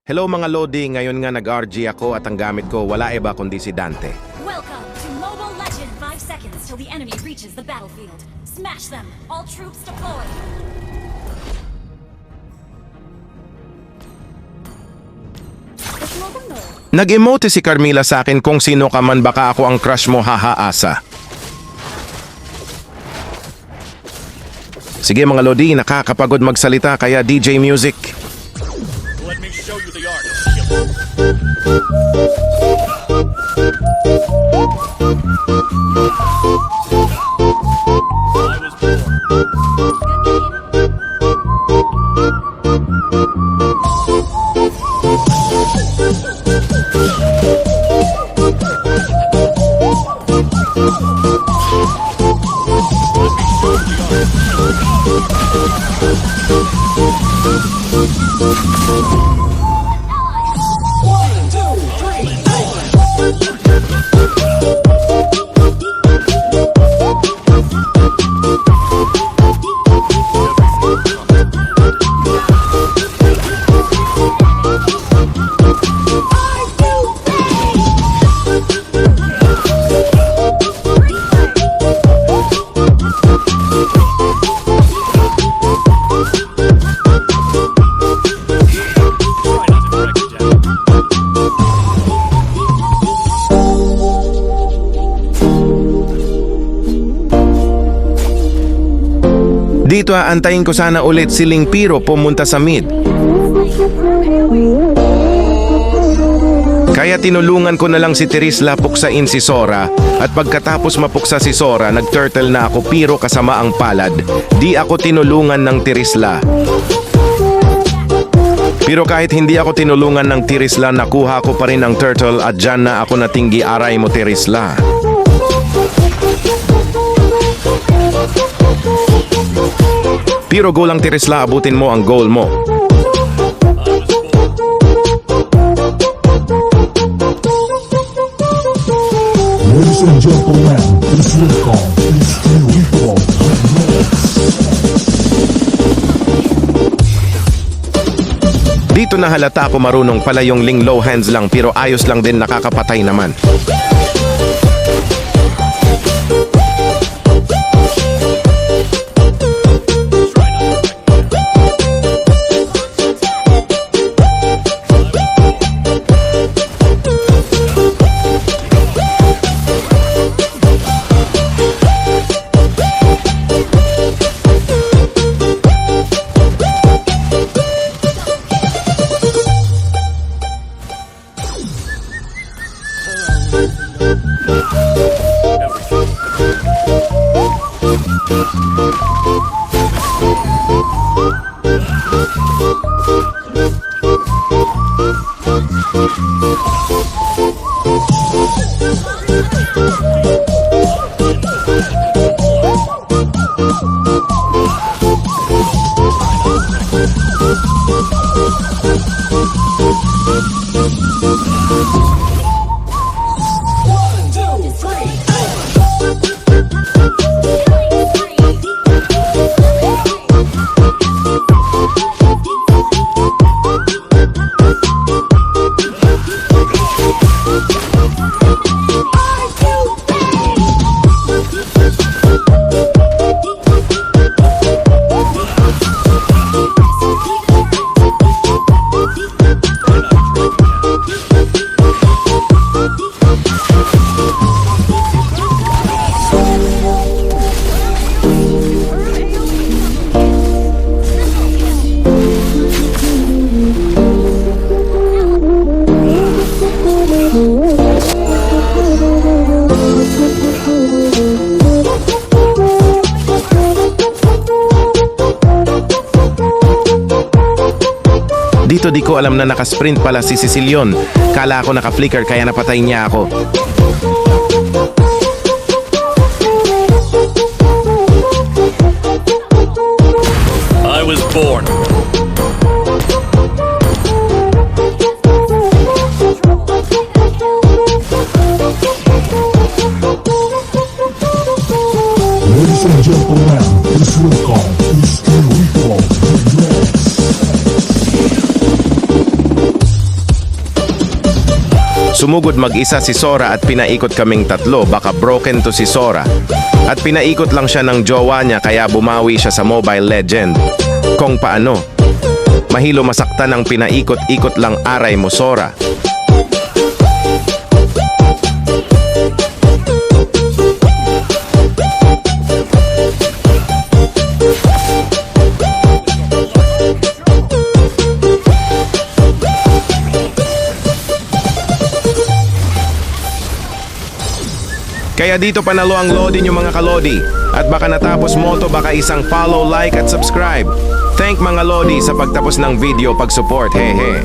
Hello mga Lodi, ngayon nga nag-RG ako at ang gamit ko wala iba kundi si Dante. Welcome to Mobile Legend! 5 seconds till the enemy reaches the battlefield. Smash them! All troops deploy! Nag-emote si Carmila sa akin kung sino ka man baka ako ang crush mo hahaasa. Sige mga Lodi, nakakapagod magsalita kaya DJ Music. Let me show you the art. I was born. Dito aantayin ko sana ulit si Lingpiro pumunta sa mid. Kaya tinulungan ko na lang si Terisla puksain si Sora at pagkatapos mapuksa si Sora nag-turtle na ako Piro kasama ang palad. Di ako tinulungan ng Terisla. Pero kahit hindi ako tinulungan ng Terisla nakuha ko pa rin ang turtle at dyan na ako natinggi aray mo Terisla. Pero goal lang Terisla, abutin mo ang goal mo. Ladies and gentlemen, please welcome Mr. Rico. Dito na halata ako marunong pala yung ling low hands lang pero ayos lang din nakakapatay naman. Dito di ko alam na nakasprint pala si Cecilion. Kala ko naka-flicker kaya napatay niya ako. I was born. Ladies and gentlemen, please welcome Mr. Rico. Sumugod mag-isa si Sora at pinaikot kaming tatlo, baka broken to si Sora. At pinaikot lang siya ng jowa niya kaya bumawi siya sa Mobile Legend. Kung paano? Mahilo masaktan ang pinaikot-ikot lang aray mo, Sora. Kaya dito panalo ang Lodi yung mga kalodi. At baka natapos mo to, baka isang follow, like at subscribe. Thank mga Lodi sa pagtapos ng video pag-support. Hehe.